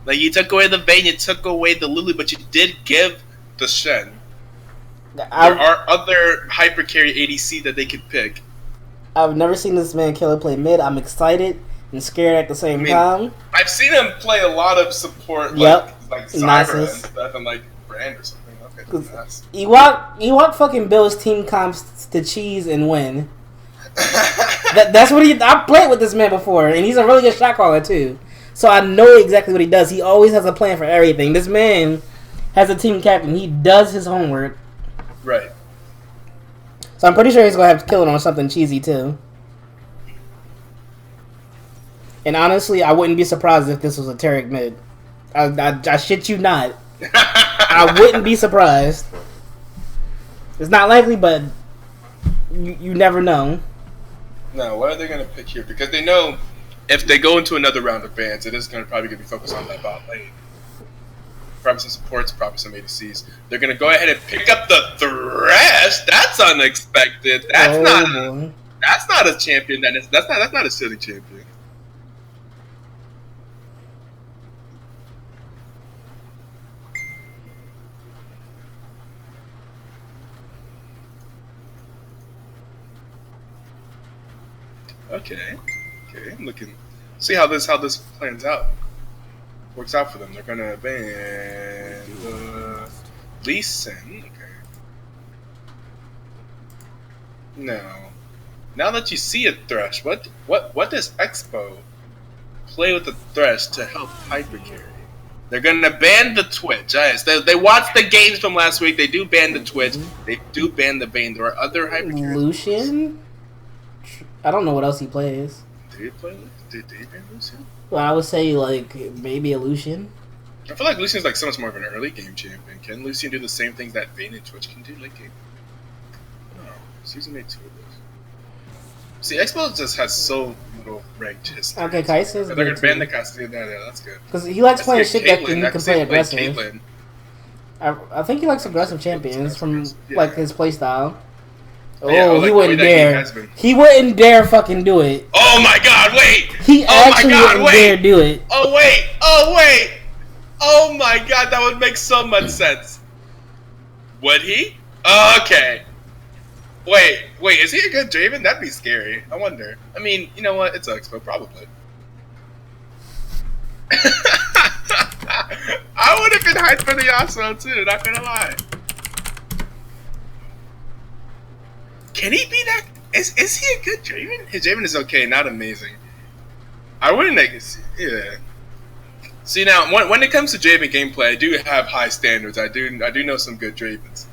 Like, you took away the Vayne, you took away the Lulu, but you did give the Shen. There are other hyper carry ADC that they could pick. I've never seen this man killer play mid. I'm excited and scared at the same time. I've seen him play a lot of support, yep, like Zyra and stuff, and like Brand or something. Okay, nice. Ewok fucking builds team comps to cheese and win. That's what I played with this man before, and he's a really good shot caller too. So I know exactly what he does. He always has a plan for everything. This man has a team captain. He does his homework. Right. So I'm pretty sure he's going to have to kill it on something cheesy, too. And honestly, I wouldn't be surprised if this was a Taric mid. I shit you not. I wouldn't be surprised. It's not likely, but you never know. No, what are they going to pick here? Because they know if they go into another round of bans, it is probably going to be focused on that bot lane. Probably some supports, probably some ADCs. They're gonna go ahead and pick up the Thresh. That's unexpected. That's not a champion. That's not a silly champion. Okay, I'm looking. See how this plans out. Works out for them. They're gonna ban Lee Sin. Okay. Now that you see a Thresh, what does Expo play with the Thresh to help hyper carry? They're gonna ban the Twitch. Yes, they watched the games from last week. They do ban the Twitch. They do ban the Vayne. There are other hyper carries. Lucian? I don't know what else he plays. Did he play? Did they ban Lucian? Well, I would say, like, maybe a Lucian. I feel like Lucian's like so much more of an early game champion. Can Lucian do the same things that Vayne and Twitch can do late game? No. Season made 2 of those. See, Expo just has so little ranked history. Okay, Kai'Sa's They're going to ban the Kai'Sa. Yeah, that's good. Because he likes playing shit that can play aggressive. I think he likes aggressive champions from, like, his playstyle. Oh, he wouldn't dare. He wouldn't dare fucking do it. Oh my god, wait! He actually wouldn't dare do it. Oh wait! Oh my god, that would make so much sense. Would he? Okay. Wait, is he a good Draven? That'd be scary. I wonder. I mean, you know what? It's Expo, probably. I would have been hyped for the Yasuo too, not gonna lie. Can he be that? Is he a good Draven? His Draven is okay, not amazing. I wouldn't make it. Yeah. See now, when it comes to Draven gameplay, I do have high standards. I do know some good Dravens.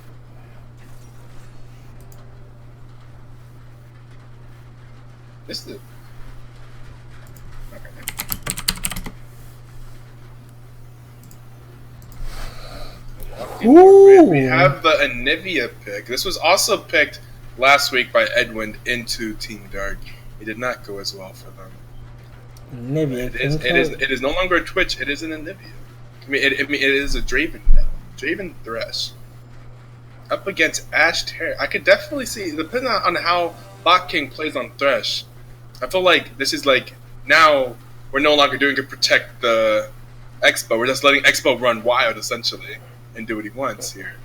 This is. Okay. Ooh. We have the Anivia pick. This was also picked last week by Edwin into Team Dark. It did not go as well for them. Anivia. It is no longer a Twitch. It is an Anivia. It is a Draven now. Draven Thresh. Up against Ash Terror. I could definitely see, depending on how Bot King plays on Thresh, I feel like this is like, now we're no longer doing to protect the Expo. We're just letting Expo run wild, essentially, and do what he wants here.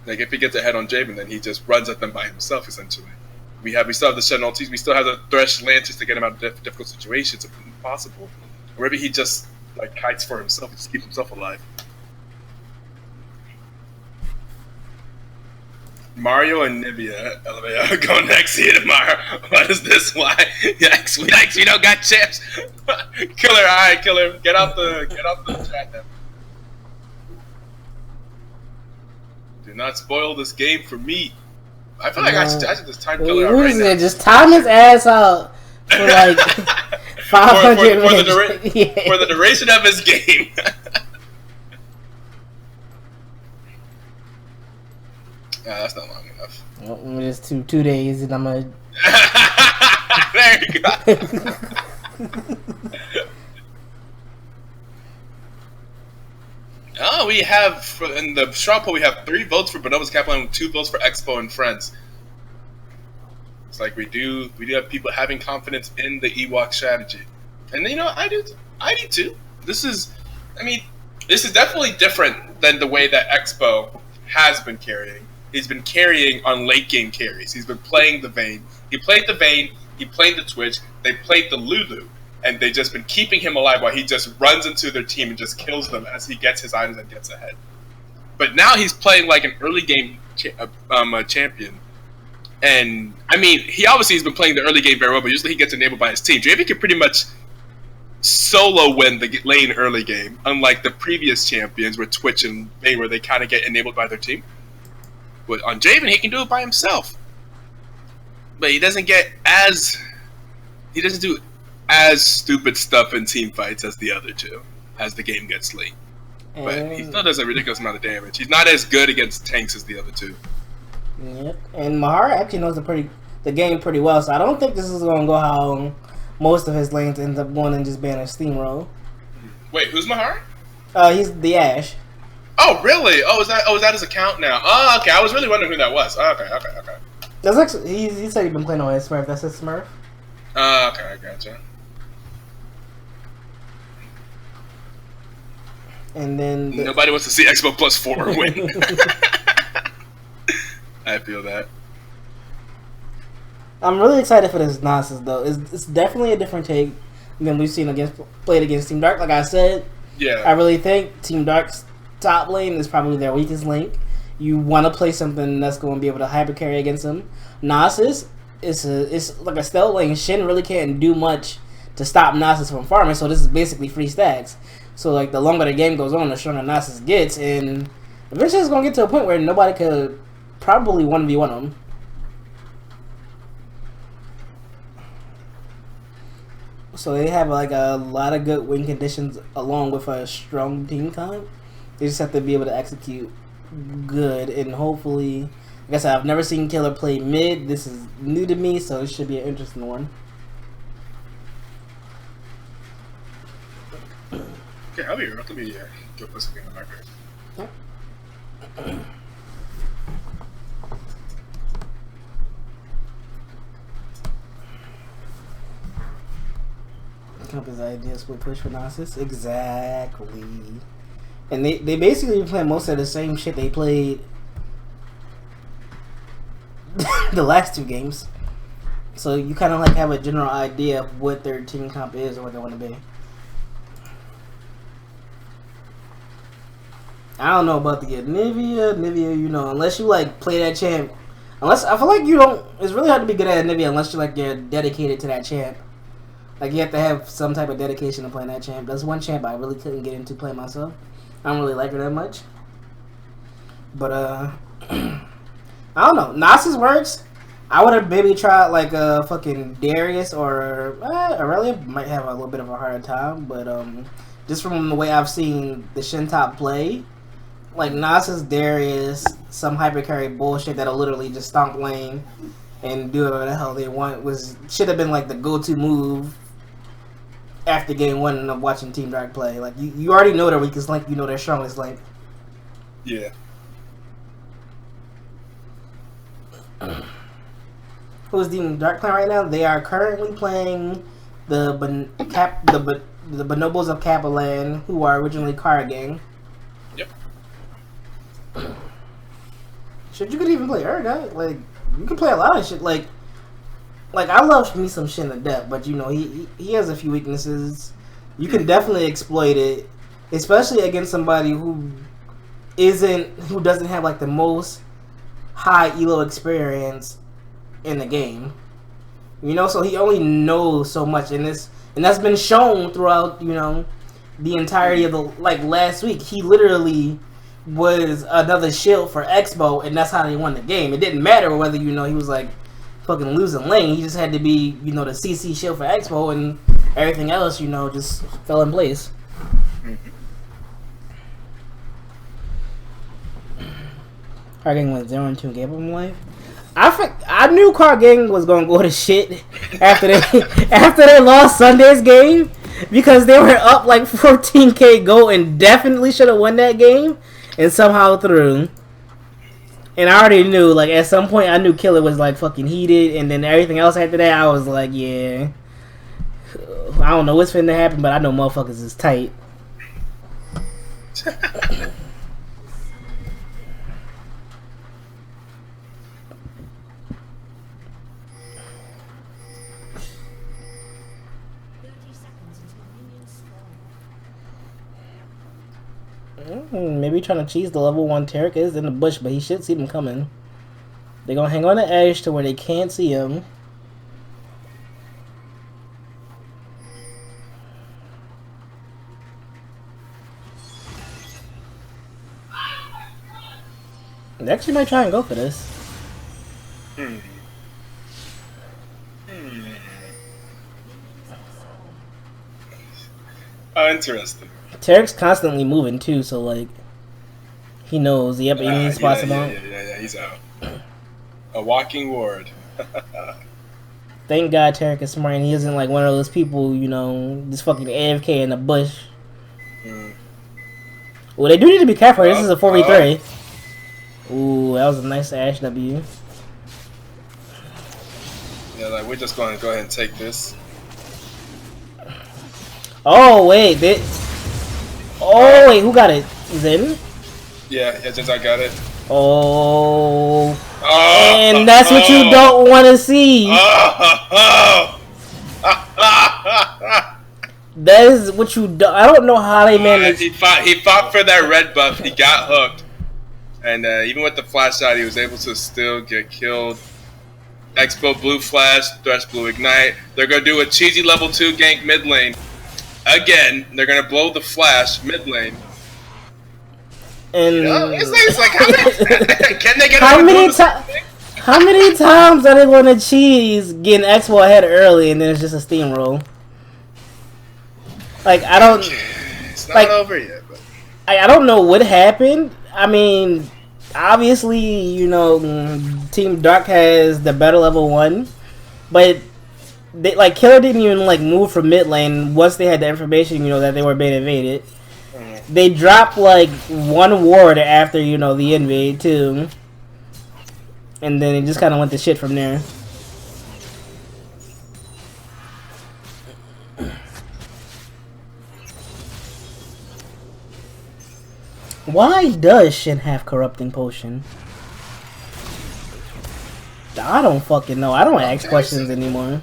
Like, if he gets ahead on Draven, then he just runs at them by himself, essentially. We still have the Shen ultis, we still have the Thresh Lances to get him out of difficult situations if possible. Or maybe he just, like, kites for himself, just keep himself alive. Mario and Nivea, LMAO, go next here tomorrow. What is this? Why? Yikes, we don't got chips. Killer, alright, Killer, get out the chat now. Do not spoil this game for me. I feel like I should just time Killer out right now. Just time his ass out for like 500 for the duration of his game. That's not long enough. Well, it's 2 days, and I'm gonna. There you go. Oh, we have in the straw poll we have 3 votes for Bonobos Kappaland, 2 votes for Expo and Friends. It's like we do have people having confidence in the Ewok strategy, and you know I do too. This is I mean, this is definitely different than the way that Expo has been carrying. He's been carrying on late game carries. He's been playing the Vayne. He played the Vayne. He played the Twitch. They played the Lulu. And they've just been keeping him alive while he just runs into their team and just kills them as he gets his items and gets ahead. But now he's playing like an early game champion. And, I mean, he obviously has been playing the early game very well, but usually he gets enabled by his team. Draven can pretty much solo win the lane early game, unlike the previous champions with Twitch and Vayne, where they kind of get enabled by their team. But on Draven, he can do it by himself. But he doesn't do as stupid stuff in team fights as the other two, as the game gets late. But he still does a ridiculous amount of damage. He's not as good against tanks as the other two. Yep. And Mahara actually knows the game pretty well, so I don't think this is going to go how most of his lanes end up going and just being a steamroll. Wait, who's Mahara? He's the Ashe. Oh, really? Oh, is that his account now? Oh, okay. I was really wondering who that was. Oh, okay. That's actually he said he'd been playing on his Smurf. That's his Smurf. Okay, I gotcha. And then nobody wants to see Expo +4 win. I feel that. I'm really excited for this Nasus though. It's definitely a different take than we've seen played against Team Dark. Like I said, yeah, I really think Team Dark's top lane is probably their weakest link. You want to play something that's going to be able to hyper carry against them. Nasus it's like a stealth lane. Shin really can't do much to stop Nasus from farming, so this is basically free stacks. So like the longer the game goes on, the stronger Nasus gets, and eventually it's going to get to a point where nobody could probably 1v1 him. So they have like a lot of good win conditions along with a strong team comp. They just have to be able to execute good, and hopefully, I guess I've never seen Killer play mid. This is new to me, so it should be an interesting one. Okay, I'll be right. Let me go put something in the marker. Compass ideas will push for Nasus. Exactly. And they basically play most of the same shit they played the last two games. So you kind of like have a general idea of what their team comp is or what they want to be. I don't know about the Nivea. Nivea, you know, unless you like play that champ. Unless I feel like you don't. It's really hard to be good at Nivea unless you're dedicated to that champ. Like you have to have some type of dedication to playing that champ. That's one champ I really couldn't get into playing myself. I don't really like her that much. But I don't know. Nasus works. I would have maybe tried like fucking Darius or Aurelia might have a little bit of a harder time, but just from the way I've seen the Shin top play, like Nasus, Darius, some hyper carry bullshit that'll literally just stomp lane and do whatever the hell they want should have been like the go-to move after game one of watching Team Dark play. Like you already know their weakest link, you know their strongest link. Yeah. Who's Team Dark playing right now? They are currently playing the Bonobos of Kappaland, who are originally card gang. Yep. Shit, you could even play Urga. Like you can play a lot of shit. Like I love me some Shin to death, but you know he has a few weaknesses. You can definitely exploit it, especially against somebody who doesn't have like the most high elo experience in the game. You know, so he only knows so much in this, and that's been shown throughout, you know, the entirety of the last week. He literally was another shield for Expo, and that's how they won the game. It didn't matter whether, you know, he was like fucking losing lane. He just had to be, you know, the CC shield for Expo, and everything else, you know, just fell in place. Card Gang went 0-2 game of life. I knew Card Gang was gonna go to shit after they lost Sunday's game, because they were up like 14k gold and definitely should have won that game, and somehow threw. And I already knew, like, at some point I knew Killer was like fucking heated, and then everything else after that I was like, yeah, I don't know what's finna happen, but I know motherfuckers is tight. Maybe trying to cheese the level 1 Tarek is in the bush, but he should see them coming. They're gonna hang on the edge to where they can't see him. They actually might try and go for this. Oh, interesting. Tarek's constantly moving too, so like he knows. Yep, he needs spots him out. Yeah, he's out. A walking ward. Thank God Tarek is smart and he isn't like one of those people, you know, just fucking AFK in the bush. Well, they do need to be careful. This is a 4v3. Ooh, that was a nice Ash W. Yeah, like we're just going to go ahead and take this. Oh wait, who got it? Zen? Yeah, since I got it. Oh, and that's what you don't want to see. That is what you do. I don't know how they managed. He fought for that red buff. He got hooked, and even with the flash shot, he was able to still get killed. Expo blue flash, Thresh blue ignite. They're gonna do a cheesy level 2 gank mid lane. Again, they're gonna blow the flash mid lane. And it's like can they get how many times are they going to cheese getting Expo ahead early and then it's just a steamroll? Like I don't. It's not over yet. But I don't know what happened. I mean, obviously, you know, Team Dark has the better level 1, but they like Killer didn't even like move from mid lane once they had the information, you know, that they were being invaded. They dropped like 1 ward after, you know, the invade too, and then it just kind of went to shit from there. Why does Shin have corrupting potion? I don't fucking know. I don't ask questions anymore.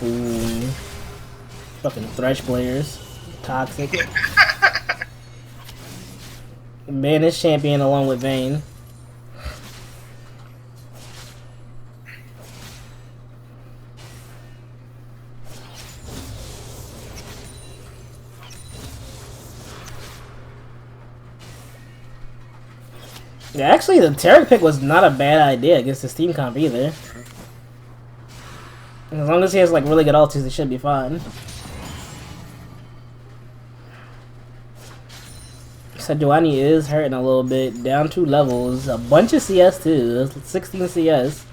Ooh. Fucking Thresh players. Toxic. Man is champion along with Vayne. Yeah, actually the Tarek pick was not a bad idea against the Steam comp either. As long as he has like really good ultis, it should be fine. Sejuani is hurting a little bit. Down 2 levels. A bunch of CS too. 16 CS.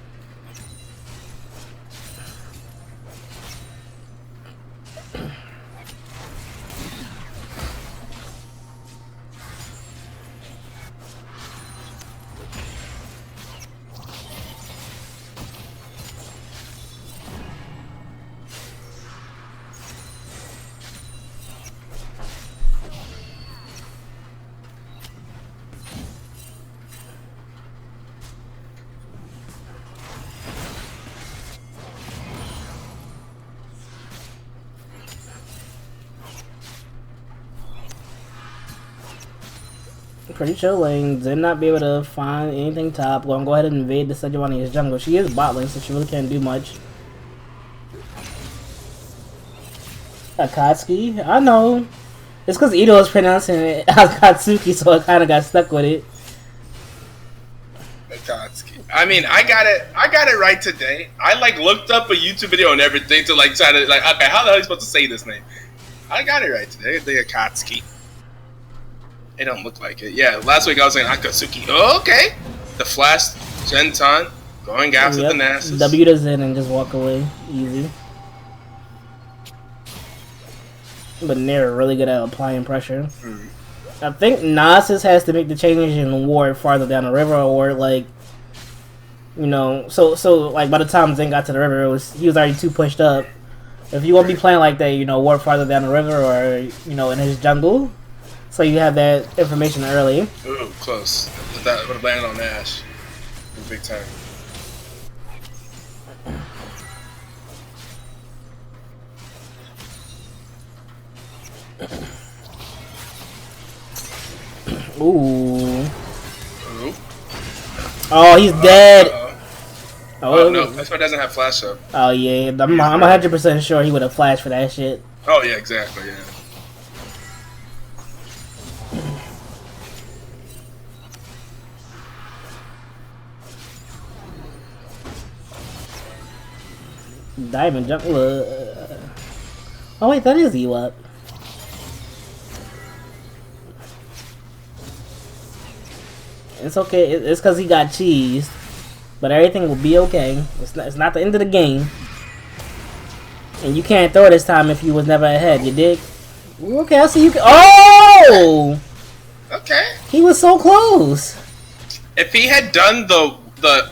Pretty chilling. Did not be able to find anything top. Gonna go ahead and invade the Sejuani's jungle. She is bot lane, so she really can't do much. Akatsuki? I know. It's because Ito was pronouncing it as Akatsuki, so I kind of got stuck with it. Akatsuki. I mean, I got it right today. I like looked up a YouTube video and everything to like try to like, okay, how the hell are you supposed to say this name? I got it right today. The Akatsuki. It don't look like it. Yeah, last week I was saying Akatsuki. Oh, okay. The Flash, Genton. Going after the Nasus. W to Zen and just walk away. Easy. But they're really good at applying pressure. I think Nasus has to make the change and ward farther down the river, or like, you know, so like by the time Zen got to the river, he was already too pushed up. If you want to be playing like that, you know, ward farther down the river, or you know, in his jungle, so you have that information early. Ooh, close. That would have landed on Ash. Big time. Ooh. Oh, he's dead. Oh no, that's why it doesn't have flash up. Oh yeah, I'm 100% sure he would have flashed for that shit. Oh yeah, exactly. Yeah. Diamond jump. Oh wait, that is Ewok. It's okay. It's because he got cheesed, but everything will be okay. It's not the end of the game, and you can't throw this time if you was never ahead. You dig? Okay, I see you. Oh! Okay. He was so close. If he had done the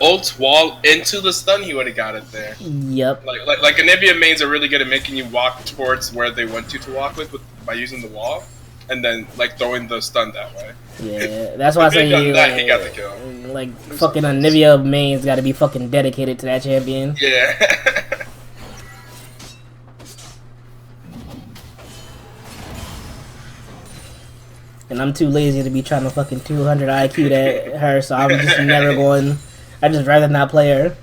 ult wall into the stun, he would have got it there. Yep. Like Anivia mains are really good at making you walk towards where they want you to walk with by using the wall, and then like throwing the stun that way. Yeah, that's why I say he got the kill. Like fucking Anivia mains got to be fucking dedicated to that champion. Yeah. And I'm too lazy to be trying to fucking 200 IQ that her, so I'm just never going. I just rather not play her.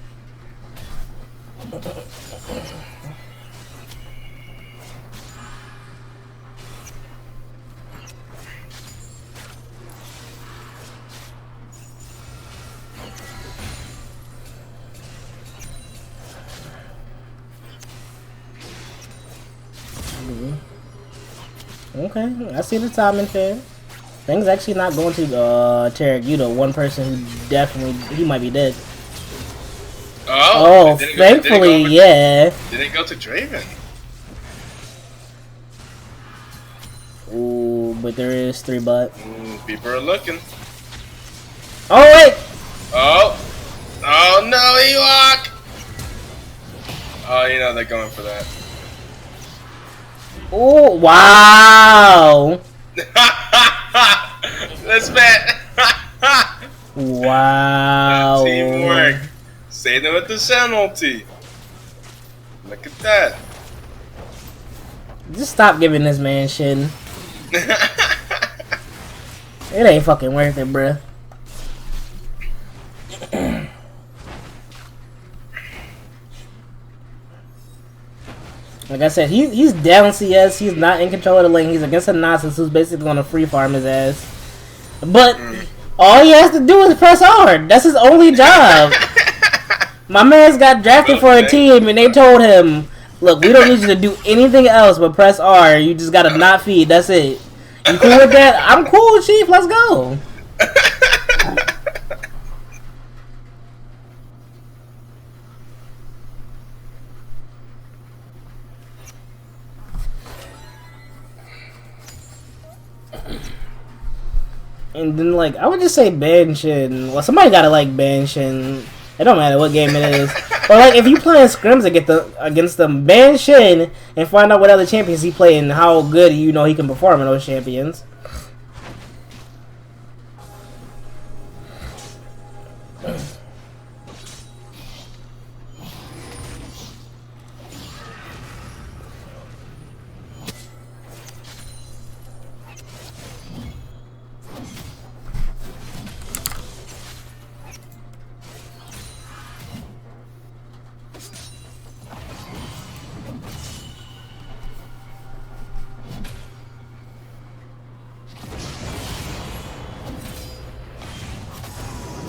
Okay, I see the timing fair. Things actually not going to Tarek. You the one person who definitely he might be dead. Oh, thankfully, yeah. Didn't go to Draven. Ooh, but there is 3 but. People are looking. Oh wait. Oh no, Ewok. Oh, you know they're going for that. Oh wow. Let's bet. Wow. Teamwork. Save them with the Shen ulti. Look at that. Just stop giving this man shit. It ain't fucking worth it, bruh. Like I said, he's down CS. He's not in control of the lane. He's against a Nasus who's basically going to free farm his ass. But all he has to do is press R. That's his only job. My man's got drafted for a team, and they told him, "Look, we don't need you to do anything else but press R. You just gotta not feed. That's it." You cool with that? I'm cool, Chief. Let's go. And then, like, I would just say ban Shin. Well, somebody gotta, like, ban Shin. It don't matter what game it is. Or, like, if you playing scrims against them, ban Shin and find out what other champions he play and how good you know he can perform in those champions.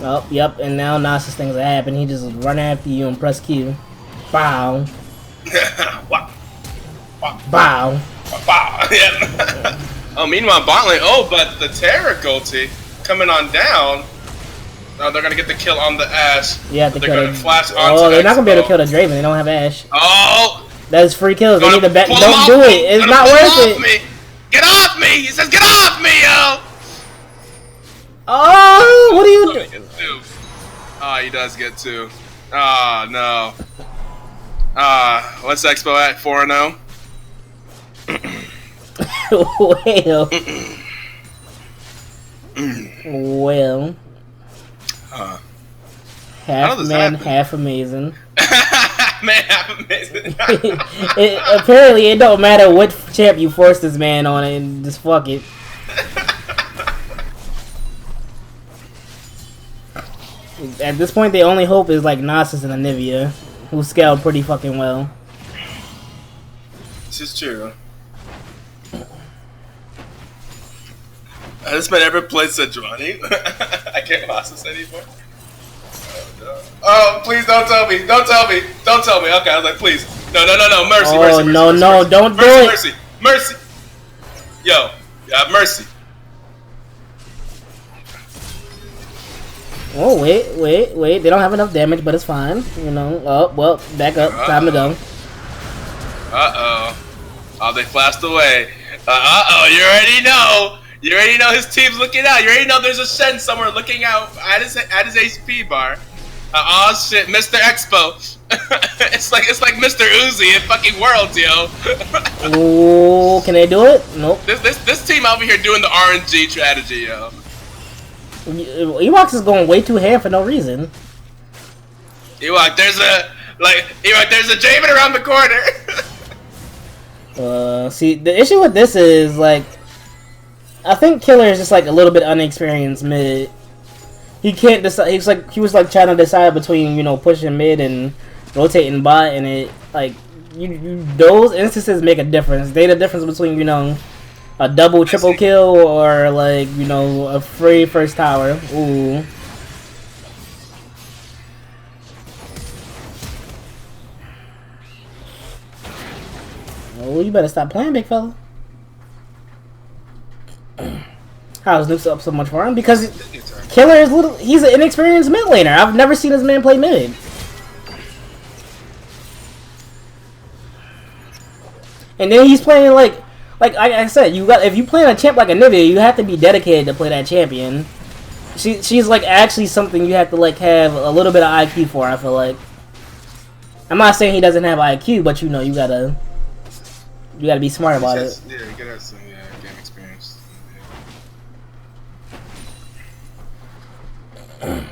Oh, yep, and now Nasus things that happen. He just run after you and press Q. Bow. Wow. Bow. Wow. Yeah. Oh, meanwhile, bot lane. Oh, but the Terra ulti coming on down. No, they're gonna get the kill on the Ash. Yeah, they're gonna flash onto Oh, they're not gonna be able to kill Expo. the Draven. They don't have Ash. Oh! That's free kills. They need to back. Pull him Don't off do me. it. It's Gonna not pull worth off it. Me. Get off me! He says, get off me, yo! Oh, what are you doing? Oh, he does get 2. Oh, no. What's Expo at? 4-0? Well. Half man, half amazing. Man, half amazing. Apparently, it don't matter what champ you force this man on, and just fuck it. At this point, the only hope is like Nasus and Anivia, who scale pretty fucking well. This is true. Has this man ever played Sejuani? I can't watch this anymore. Oh, no. Oh, please don't tell me. Don't tell me. Don't tell me. Okay, I was like, please. No. Mercy, oh, mercy, no, mercy, no, mercy. don't do mercy, it. Mercy. Yo, mercy. Oh, wait. They don't have enough damage, but it's fine. You know. Oh, well, back up. Time to go. Uh-oh. Oh, they flashed away. Uh-oh, you already know. You already know his team's looking out. You already know there's a Shen somewhere looking out at his HP bar. Oh shit, Mr. Expo. it's like Mr. Uzi in fucking Worlds, yo. Oh, can they do it? Nope. This team over here doing the RNG strategy, yo. Ewoks is going way too ham for no reason. Ewok, there's a Jamin around the corner. See, the issue with this is like, I think Killer is just like a little bit unexperienced mid. He can't decide. He was like trying to decide between, you know, pushing mid and rotating bot, and it like those instances make a difference. They the difference between, you know, a double, triple kill or like, you know, a free first tower. Ooh. Oh, you better stop playing, big fella. How's Luke's up so much for him? Because Killer is he's an inexperienced mid laner. I've never seen this man play mid. And then he's playing like I said, if you play a champ like Anivia, you have to be dedicated to play that champion. She's like actually something you have to like have a little bit of IQ for, I feel like. I'm not saying he doesn't have IQ, but you know, you gotta be smart about it. Yeah, you gotta have some game experience. Yeah.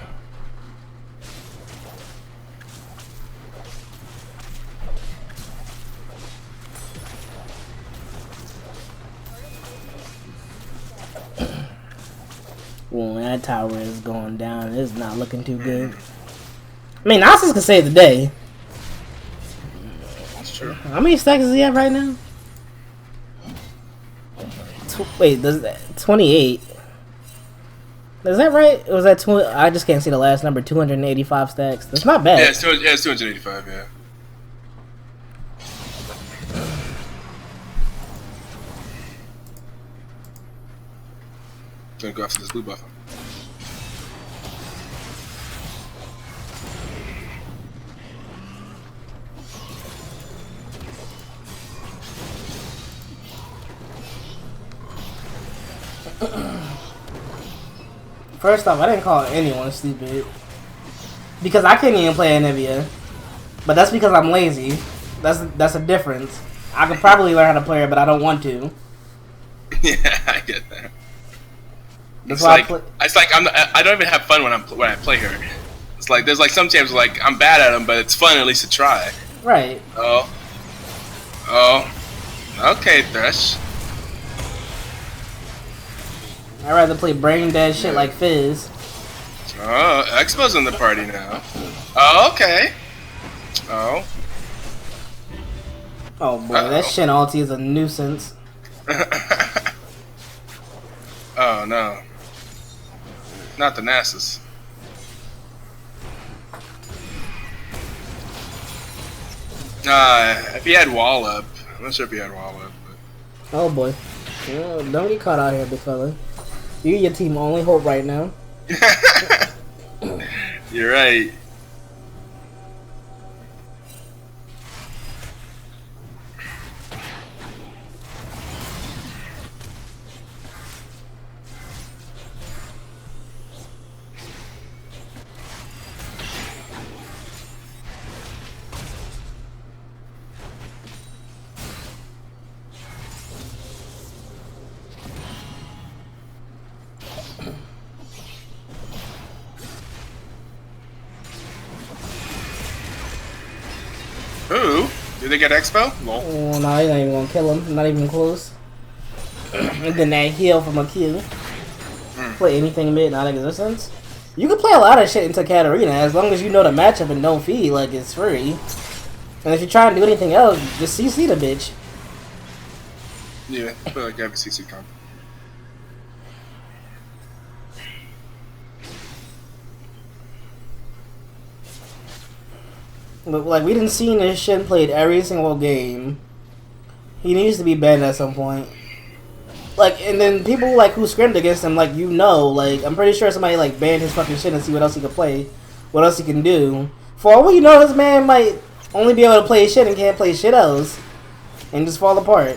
Well, that tower is going down. It's not looking too good. I mean, Nasus can save the day. That's true. How many stacks does he have right now? Wait, does that 28? Is that right? Or was that 20? I just can't see the last number. 285 stacks. That's not bad. Yeah, it's 285. Yeah. Gonna go after this blue buff. First off, I didn't call anyone stupid. Because I couldn't even play Anivia. But that's because I'm lazy. That's a difference. I could probably learn how to play her, but I don't want to. Yeah, I get that. That's It's why like I don't even have fun when I play her. It's like there's like some champs like I'm bad at them, but it's fun at least to try. Right. Oh. Okay, Thresh. I'd rather play brain dead shit like Fizz. Oh, Expo's in the party now. Oh, okay. Oh. Oh boy, that Shen ulti is a nuisance. Oh no. Not the Nasus. If he had wall up. I'm not sure if he had wall up. But... Oh boy. Don't get caught out here, big fella. You your team only hope right now. You're right. Ooh, did they get Expo? No. Oh, no, you're not even gonna kill him. Not even close. And then that heal from a Q. Play anything mid non-existence. You can play a lot of shit into Katarina as long as you know the matchup and don't feed like it's free. And if you try and do anything else, just CC the bitch. Yeah, I feel like I have a CC comp. But like we didn't see this shit played every single game. He needs to be banned at some point. Like, and then people like who scrimmed against him, like like I'm pretty sure somebody like banned his fucking shit and see what else he can play, what else he can do. For all you know, this man might only be able to play shit and can't play shit else, and just fall apart.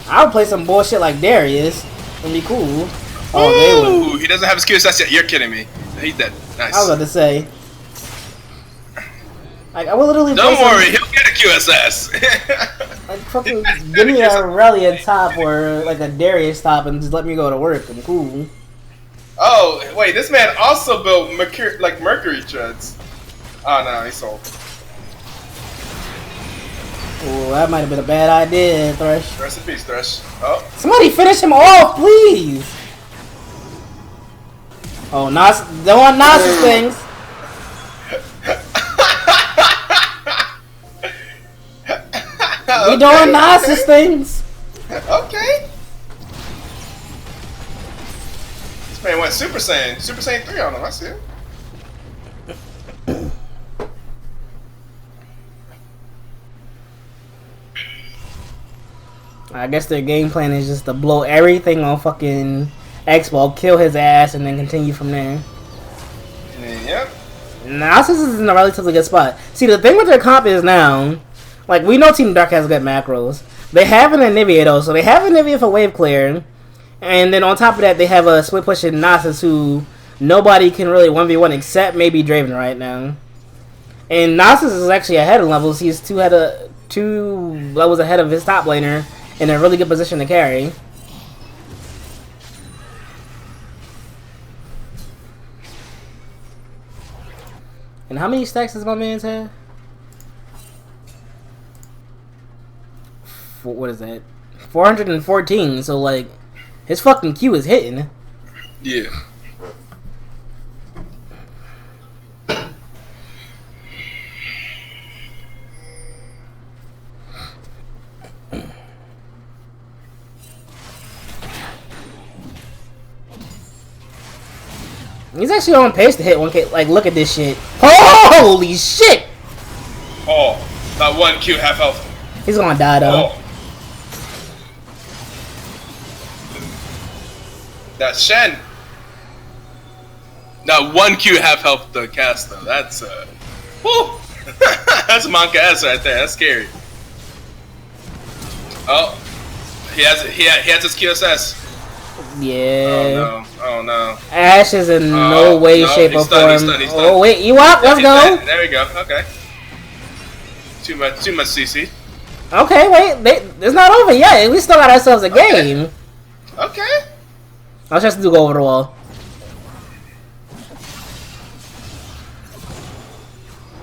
I would play some bullshit like Darius and be cool. Oh, they would. He doesn't have his QSS yet. You're kidding me. He's dead. Nice. I was about to say. Like, I will literally. Don't worry, he'll get a QSS. Like, fucking give me a Aurelia top or like a Darius top and just let me go to work. I'm cool. Oh wait, this man also built Mercury treads. Oh no, he sold. Oh, that might have been a bad idea, Thresh. Rest in peace, Thresh. Oh. Somebody finish him off, please. Oh, Nas, don't want Nas's things. We doing Nas's things. Okay. This man went Super Saiyan 3 on him. I see it. I guess their game plan is just to blow everything on fucking Expo, kill his ass, and then continue from there. Yep. Nasus is in a relatively good spot. See, the thing with their comp is now, like, we know Team Dark has good macros. They have an Anivia, though, so they have an Anivia for wave clear. And then on top of that, they have a split push in Nasus who nobody can really 1v1 except maybe Draven right now. And Nasus is actually ahead of levels. He's two levels ahead of his top laner in a really good position to carry. And how many stacks does my man's have? What is that? 414. So like, his fucking Q is hitting. Yeah. He's actually on pace to hit 1K. Like, look at this shit. Holy shit! Oh, that 1Q half health. He's gonna die though. Oh. That's Shen. That 1Q half health the cast though. That's whew. That's Monka S right there. That's scary. Oh, he has his QSS. Yeah. Oh no. Ash is in no way, shape, or form. He's stunned. Oh wait, you up? Let's go. There we go. Okay. Too much CC. Okay, wait. It's not over yet. We still got ourselves a game. Okay. I'll just do go over the wall.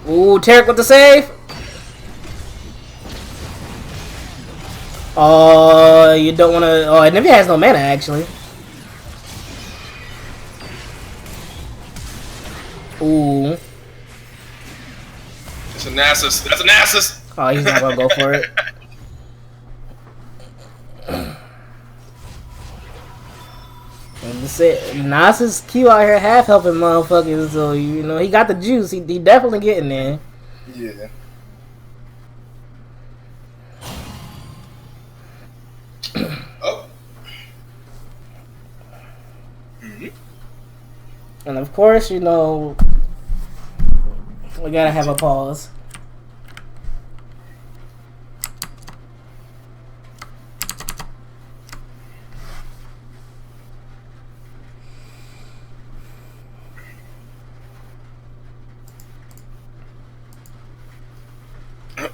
Ooh, Tarek with the save. Oh, you don't want to. Oh, Nivea has no mana actually. Ooh. That's a Nasus. That's a Nasus. Oh, he's not gonna go for it. Nas's Q out here half helping motherfuckers, so you know he got the juice. He definitely getting there. Yeah. Oh. And of course, you know, we gotta have a pause.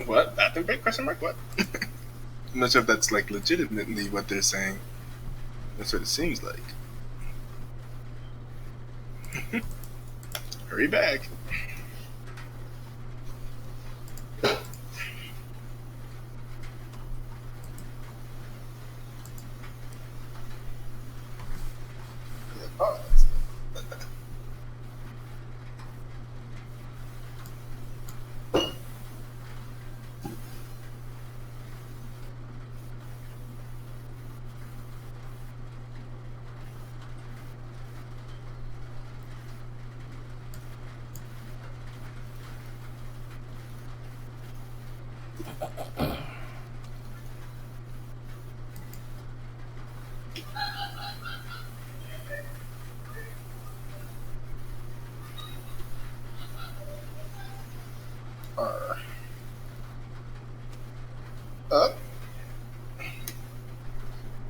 What? Bathroom break? Question mark? What? I'm not sure if that's like legitimately what they're saying. That's what it seems like. Hurry back.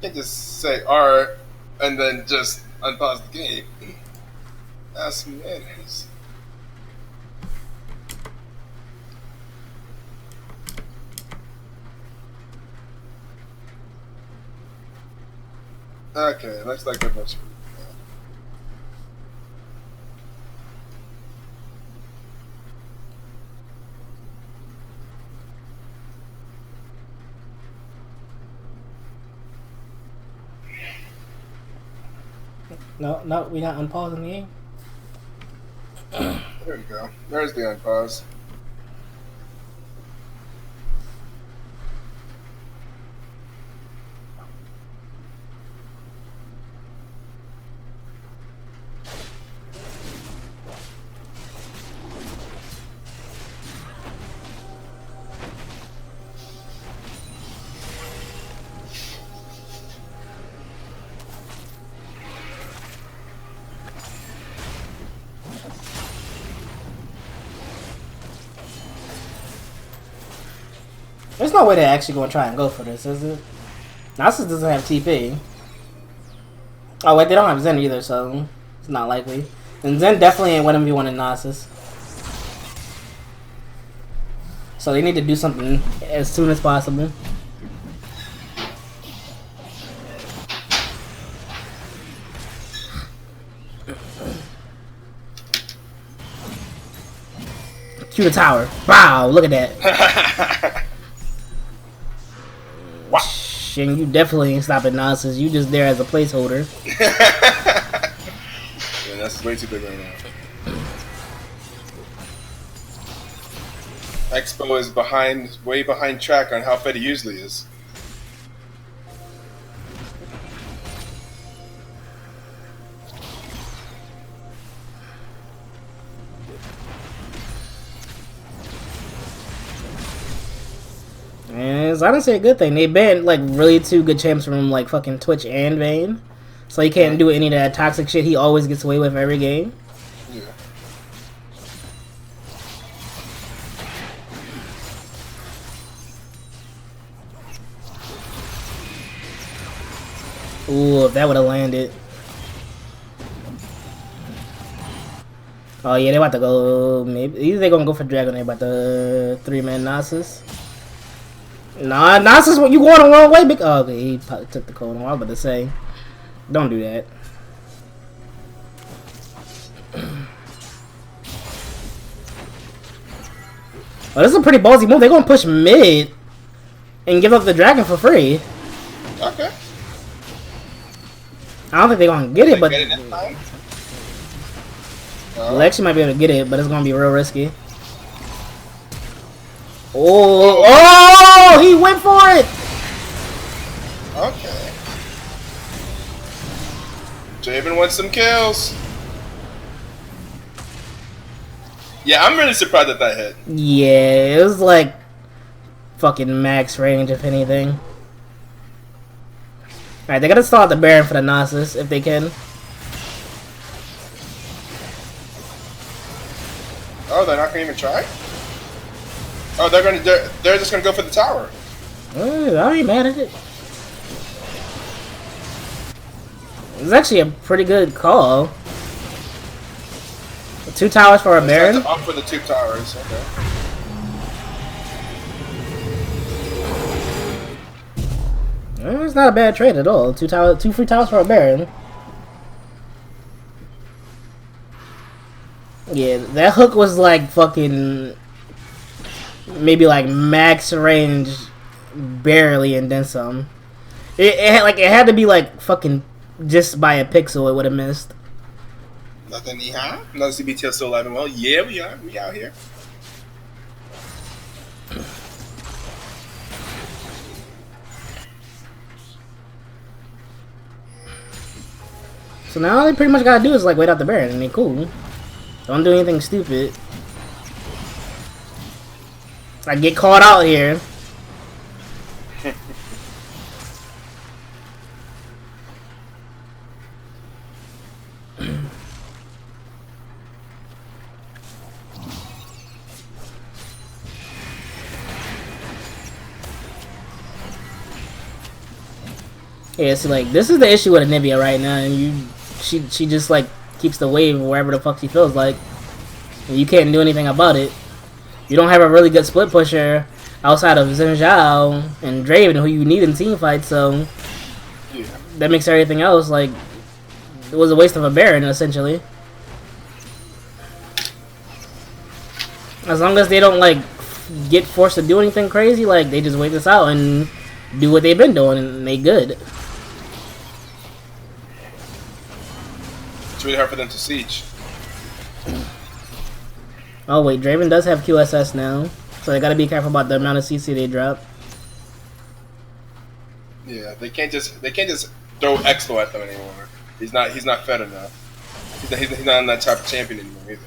You can't just say R and then just unpause the game. That's manners. Okay, looks like a bunch of. No, we're not unpausing the game. There we go. There's the unpause. There's no way they're actually going to try and go for this, is it? Nasus doesn't have TP. Oh, wait, they don't have Zen either, so it's not likely. And Zen definitely ain't 1v1 in Nasus. So they need to do something as soon as possible. Cue the tower. Wow, look at that. Wow. And you definitely ain't stopping Nasus. You just there as a placeholder. Yeah, that's way too big right now. Expo is behind, way behind track on how fed he usually is. And it's honestly a good thing. They banned like really two good champs from like fucking Twitch and Vayne. So he can't do any of that toxic shit he always gets away with every game. Yeah. Ooh, if that would have landed. Oh yeah, they about to go. Maybe either they gonna go for Dragon. They about the 3-man Nasus. Nah, Nasus, you going the wrong way, big. Oh, okay, he took the code. I was about to say, don't do that. Oh, this is a pretty ballsy move. They're gonna push mid and give up the dragon for free. Okay. I don't think they're gonna get it, but Get it this time? Lexi might be able to get it, but it's gonna be real risky. Oh, he went for it! Okay. Javen wants some kills. Yeah, I'm really surprised that that hit. Yeah, it was like fucking max range, if anything. Alright, they gotta stall out the Baron for the Nasus, if they can. Oh, they're not gonna even try. Oh, they're just gonna go for the tower. I ain't mad at it. It's actually a pretty good call. 2 towers for a Baron. Up for the 2 towers. Okay. It's not a bad trade at all. 2 free towers for a Baron. Yeah, that hook was like fucking maybe like max range, barely, and then some. It had to be like fucking just by a pixel. It would have missed. Nothing, huh? Another CBTL still alive and well. Yeah, we are. We out here. So now all they pretty much gotta do is like wait out the Baron and they cool. Don't do anything stupid. Like get caught out here. Yeah, see, like this is the issue with Anivia right now, and she just like keeps the wave wherever the fuck she feels like. And you can't do anything about it. You don't have a really good split pusher outside of Xin Zhao and Draven, who you need in team fights. So that makes everything else like it was a waste of a Baron essentially. As long as they don't like get forced to do anything crazy, like they just wait this out and do what they've been doing, and they good. It's really hard for them to siege. Oh wait, Draven does have QSS now, so they gotta be careful about the amount of CC they drop. Yeah, they can't just throw Expo at them anymore. He's not fed enough. He's not on that type of champion anymore either.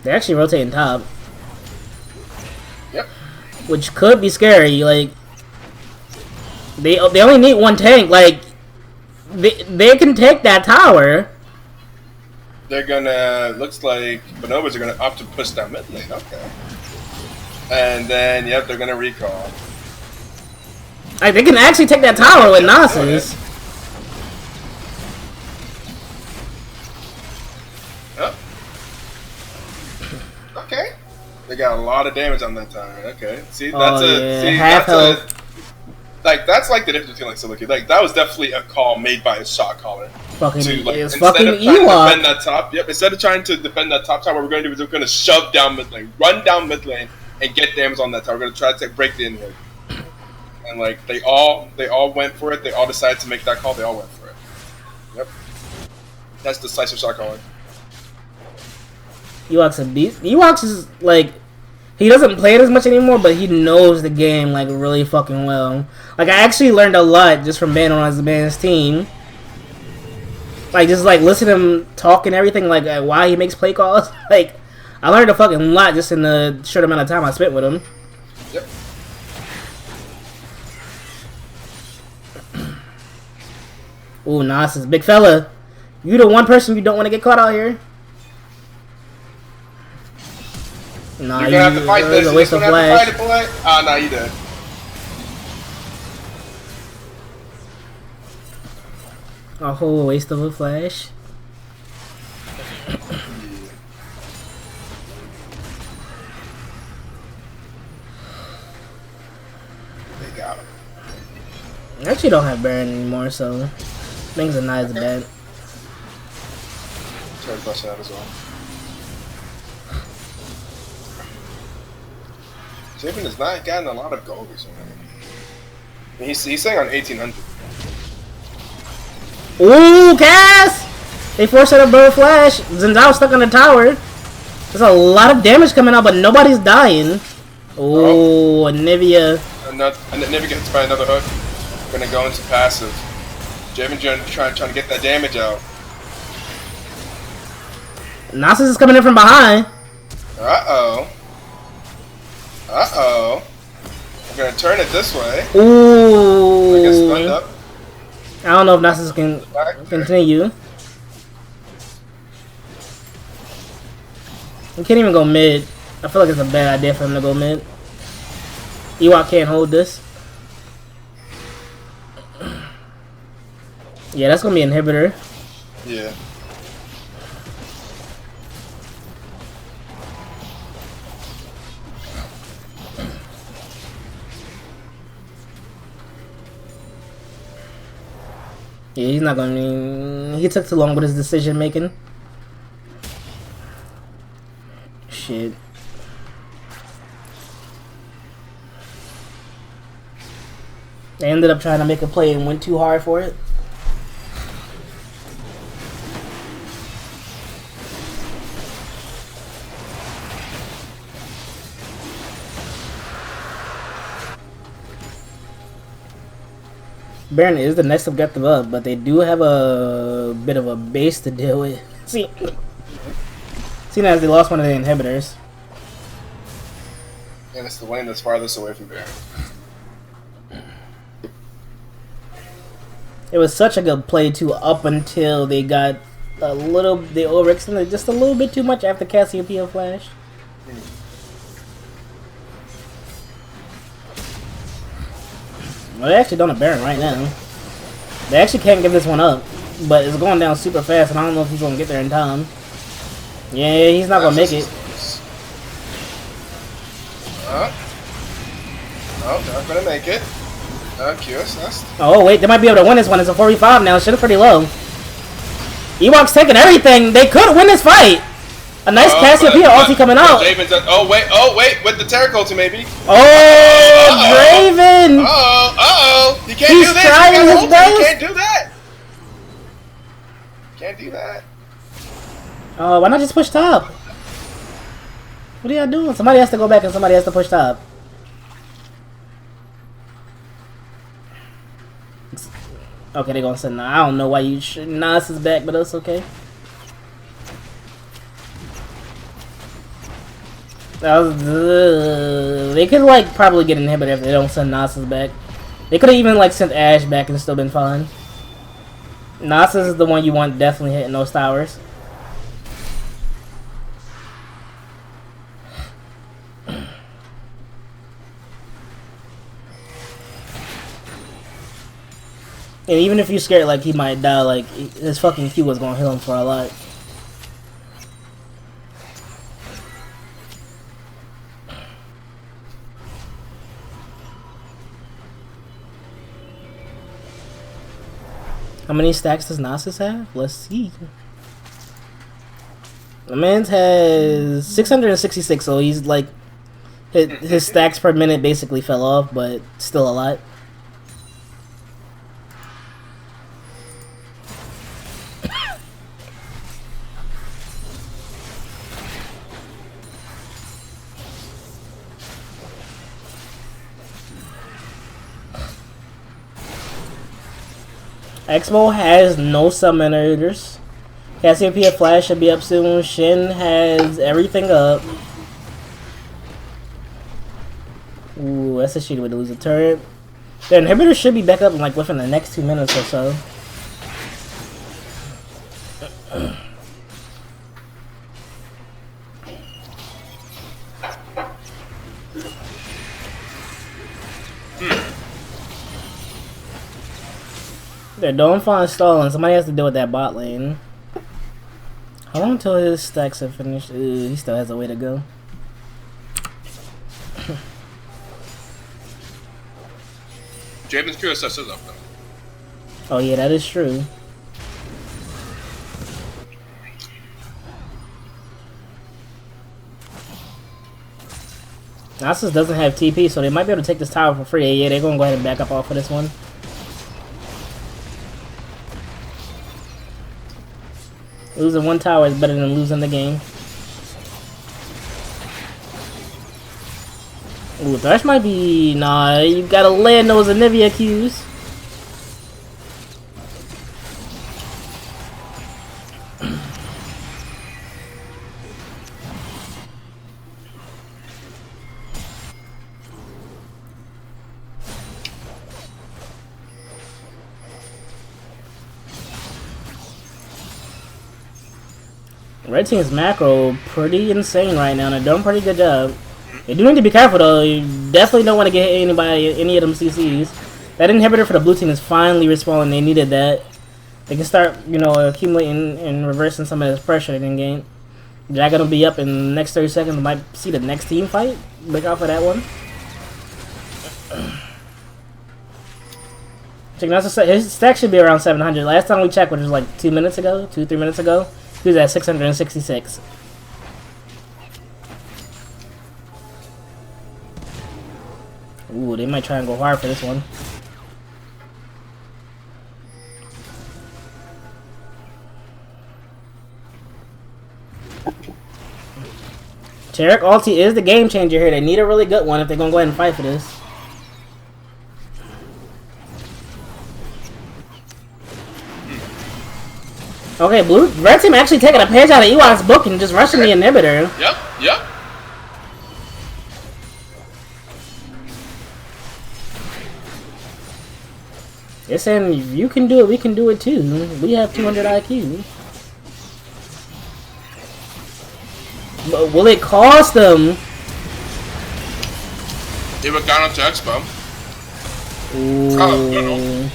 They're actually rotating top. Yep. Which could be scary. Like they only need 1 tank. Like they can take that tower. They're gonna looks like Bonobos are gonna opt to push down mid lane. Okay. And then yep, they're gonna recall. Like they can actually take that tower with Nasus. Yep. Okay. They got a lot of damage on that tower. Okay. See, that's like the difference between like Silicon. Like that was definitely a call made by a shot caller. It's fucking Ewok. Defend that top. Yep. Instead of trying to defend that top tower, what we're going to do is we're going to shove down mid lane, run down mid lane, and get damage on that tower. We're going to try to break the inhib. And like they all went for it. They all decided to make that call. They all went for it. Yep. That's decisive shot calling. Ewok's a beast. Ewok's is like he doesn't play it as much anymore, but he knows the game like really fucking well. Like I actually learned a lot just from being on his man's team. Like just like listen to him talk and everything, like why he makes play calls. Like I learned a fucking lot just in the short amount of time I spent with him. Yep. Ooh, Nasus, big fella. You the one person you don't want to get caught out here. Nah, you're gonna have to fight this. A waste of flash. Oh, no, you did. A whole waste of a flash. They got him. I actually don't have Baron anymore, so things are not as bad. Try to bust it out as well. Javen has not gotten a lot of gold recently. He's saying on 1800. Ooh, Cass! They forced out a bird flash. Xin Zhao stuck on the tower. There's a lot of damage coming out, but nobody's dying. Ooh, Anivia. Anivia gets by another hook. Gonna go into passive. Javen trying to get that damage out. Nasus is coming in from behind. Uh-oh. Uh-oh. I'm gonna turn it this way. Ooh. I get stunned up. I don't know if Nasus can continue. He can't even go mid. I feel like it's a bad idea for him to go mid. Ewok can't hold this. Yeah, that's gonna be an inhibitor. Yeah. Yeah, he's not gonna. He took too long with his decision making. Shit. They ended up trying to make a play and went too hard for it. Baron is the next objective up, but they do have a bit of a base to deal with. Seeing as they lost one of the inhibitors. And it's the lane that's farthest away from Baron. It was such a good play too up until they got a little, they overextended just a little bit too much after Cassiopeia flash. Well, they actually done a Baron right now. They actually can't give this one up, but it's going down super fast, and I don't know if he's gonna get there in time. Yeah, he's not gonna make it. Oh, not gonna make it. Curious. Oh wait, they might be able to win this one. It's a 45 now. Shit is pretty low. Ewok's taking everything. They could win this fight. A nice Cassiopeia ulti coming out. Oh wait, with the Terra Culture maybe. Oh, Draven! You can't do this. Trying his best. You can't do that. Can't do that. Oh, why not just push top? What are y'all doing? Somebody has to go back and somebody has to push top. Okay, they're gonna send. I don't know why you should. Nas is back, but that's okay. That was, they could like probably get inhibited if they don't send Nasus back. They could have even like sent Ash back and still been fine. Nasus is the one you want definitely hitting those towers. And even if you're scared like he might die, like his fucking Q was gonna heal him for a lot. How many stacks does Nasus have? Let's see. The man's has 666, so he's like his stacks per minute basically fell off, but still a lot. Exmo has no summoners. Cassiopeia Flash should be up soon. Shin has everything up. Ooh, that's a shitty way to lose a turret. The inhibitor should be back up in like within the next 2 minutes or so. They're doing fine stalling. Somebody has to deal with that bot lane. How long until his stacks are finished? Ooh, he still has a way to go. Javen's QSS is up though. Oh yeah, that is true. Nasus doesn't have TP, so they might be able to take this tower for free. Yeah, they're gonna go ahead and back up off of this one. Losing one tower is better than losing the game. Ooh, Thresh might be... Nah, you gotta land those Anivia Qs. Red Team's macro pretty insane right now. They're doing a pretty good job. They do need to be careful though. You definitely don't want to get anybody, any of them CCs. That inhibitor for the blue team is finally respawning. They needed that. They can start, you know, accumulating and reversing some of this pressure in game. Dragon will be up in the next 30 seconds. We might see the next team fight. Break off of that one. His stack should be around 700. Last time we checked, which was like 3 minutes ago, he was at 666. Ooh, they might try and go hard for this one. Tarek ulti is the game changer here. They need a really good one if they're gonna go ahead and fight for this. Okay, red team actually taking a page out of Ewok's book and just rushing the inhibitor. Yep. They're saying if you can do it, we can do it too. We have 200 IQ. But will it cost them? They were gone to Expo. Ooh. Oh,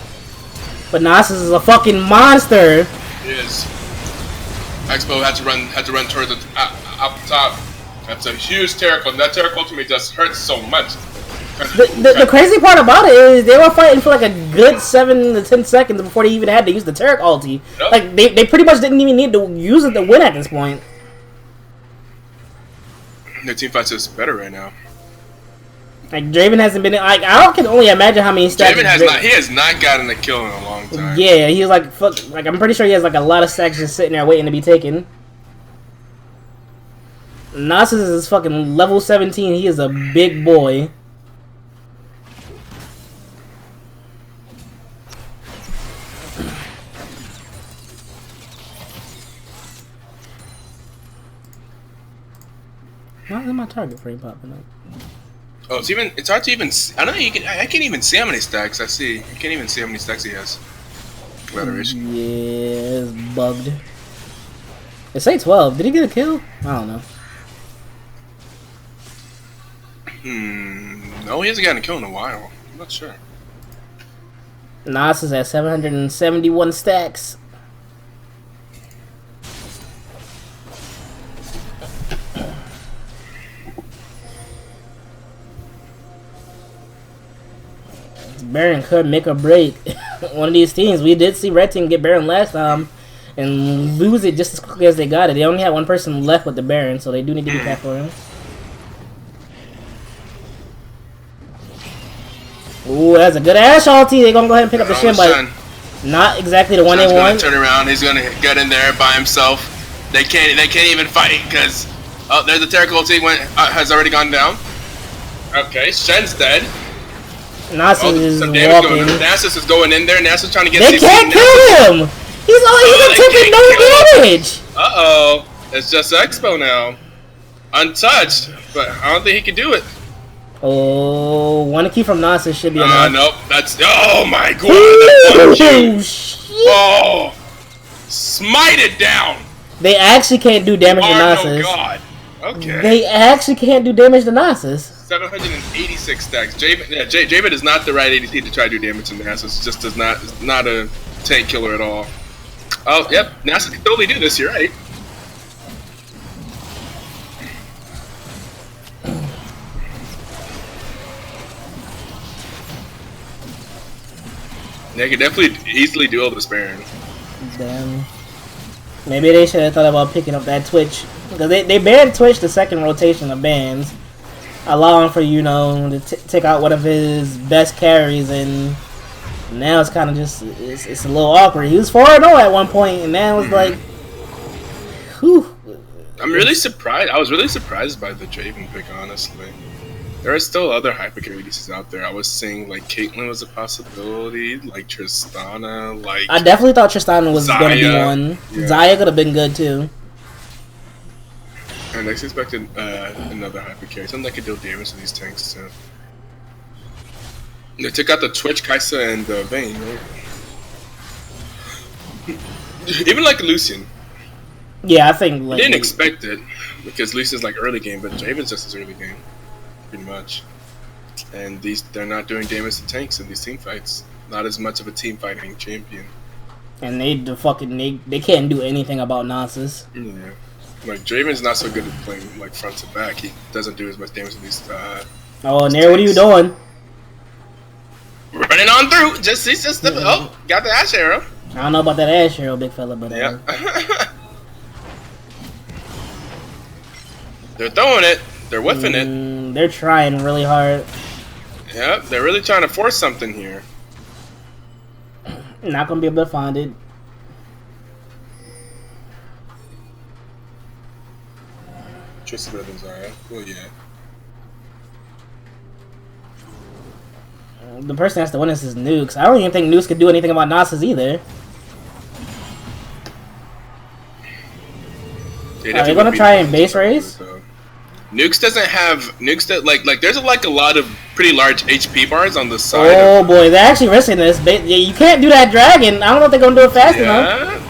but Nasus is a fucking monster. He is. Expo had to run towards the up top. That's a huge Terracle. That Terracle ultimate just hurts so much. The crazy part about it is they were fighting for like a good 7 to 10 seconds before they even had to use the Terrac ulti. Yep. Like they pretty much didn't even need to use it to win at this point. Their team fights is better right now. Like Draven hasn't been like I can only imagine how many stacks. Draven has not gotten a kill in a long time. Yeah, he's like fuck. Like I'm pretty sure he has like a lot of stacks just sitting there waiting to be taken. Nasus is fucking level 17. He is a big boy. Why is my target frame popping up? Oh, it's hard to even see. I don't know. I can't even see how many stacks I see. You can't even see how many stacks he has. Federation. Yeah, it's bugged. It say 12. Did he get a kill? I don't know. No, he hasn't gotten a kill in a while. I'm not sure. Nas is at 771 stacks. Baron could make a break. One of these teams. We did see Red Team get Baron last time and lose it just as quickly as they got it. They only had one person left with the Baron, so they do need to be careful of him. Ooh, that's a good Ash ulti. They're gonna go ahead and pick up the Shin, but not exactly the one they want. Turn around. He's gonna get in there by himself. They can't even fight because there's the Terracle ulti has already gone down. Okay, Shen's dead. Nasus is walking. Nasus is going in there. Nasus trying to get. They can't kill him. He's taking no damage. It's just Expo now, untouched. But I don't think he can do it. Oh, one key from Nasus should be enough. Nope. That's oh my god. Oh shit! Oh, smite it down. They actually can't do damage to Nasus. Oh god. Okay. They actually can't do damage to Nasus. 786 stacks. Javid is not the right ADC to try to do damage to Nasus. Just does not a tank killer at all. Oh, yep. Nasus can totally do this. You're right. They could definitely easily duel this Baron. Damn. Maybe they should have thought about picking up that Twitch. Because they banned Twitch the second rotation of bans. Allowing for, you know, to take out one of his best carries, and now it's kind of just, it's a little awkward. He was 4-0 at one point, and now it's like, whew. I'm really surprised. I was really surprised by the Draven pick, honestly. There are still other hypercarry ADCs out there. I was saying, like, Caitlyn was a possibility, like Tristana, like... I definitely thought Tristana was going to be one. Yeah. Zaya could have been good, too. And I expected another hypercarry, something that could deal damage to these tanks too. They took out the Twitch, Kaisa, and Vayne, right? Even like Lucian. Yeah, I think I like didn't expect it because Lisa's like early game, but Draven's just as early game, pretty much. And they're not doing damage to tanks in these team fights. Not as much of a team fighting champion. and they can't do anything about Nasus. Yeah. Like Draven's not so good at playing like front to back. He doesn't do as much damage to these. Oh, these Nair, what are you tanks. doing? Running on through. He's just got the Ash arrow. I don't know about that Ash Hero, big fella, but Yeah. They're throwing it. They're whiffing it. they're trying really hard. Yep, they're really trying to force something here. Not gonna be able to find it. Tristan Evans, alright. Well, yeah. The person has to win this is Nukes. I don't even think Nukes could do anything about Nasus either. Are they gonna try and base raise? So. Nukes doesn't have like there's like a lot of pretty large HP bars on the side. Oh boy, they're actually risking this. You can't do that dragon. I don't know if they're gonna do it fast enough.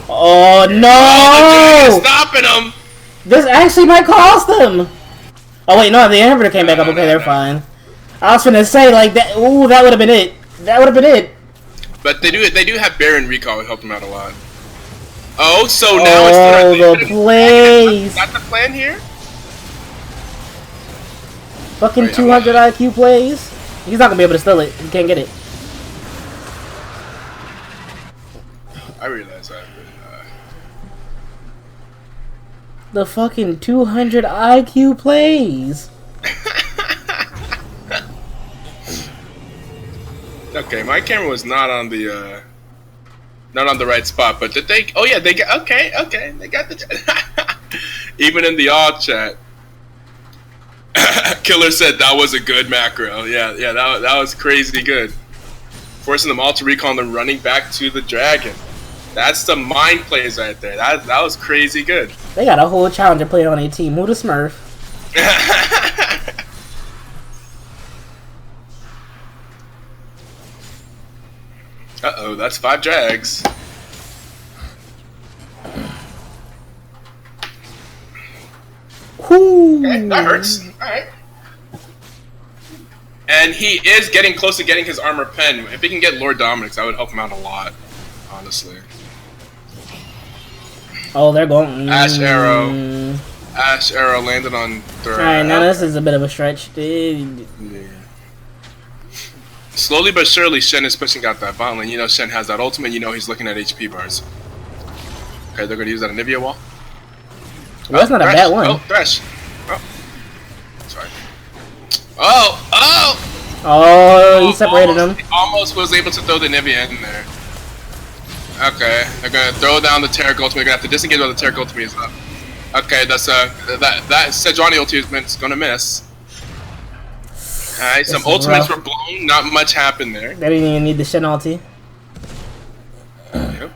Oh no! Oh, stopping them. This actually might cost them. Oh wait, no, the inhibitor came back up. Okay, they're fine. I was gonna say like that. Ooh, that would have been it. That would have been it. But they do have Baron recall. It helped them out a lot. Oh, so now it's the plays. Is that the plan here? Fucking Wait, 200 IQ plays. He's not gonna be able to steal it. He can't get it. I realize that. The fucking 200 IQ plays. Okay, my camera was not on the right spot, but did they? Oh yeah, they got okay. They got the even in the all chat. Killer said that was a good macro. Yeah, that was crazy good. Forcing them all to recall them running back to the dragon. That's the mind plays right there. That was crazy good. They got a whole challenger player on their team. Who the Smurf? Uh-oh, that's 5 drags. Okay, that hurts. Alright. And he is getting close to getting his armor pen. If he can get Lord Dominic's, that would help him out a lot, honestly. Oh, they're going. Ash arrow. Ash arrow landed on Threat. Alright, now this is a bit of a stretch. Yeah. Slowly but surely, Shen is pushing out that bot lane. You know Shen has that ultimate. You know he's looking at HP bars. Okay, they're going to use that Anivia wall. Well, that's not Thresh. a bad one. Oh, Thresh. Oh. Sorry. Oh! Oh, he separated almost, him. He almost was able to throw the Anivia in there. Okay, they're going to throw down the Taric ultimate. They're going to have to disengage while the Taric ultimate is up. Okay, that's that Sejuani ultimate is going to miss. Alright, some ultimates were blown. Not much happened there. They didn't even need the Shen ulti. Yep.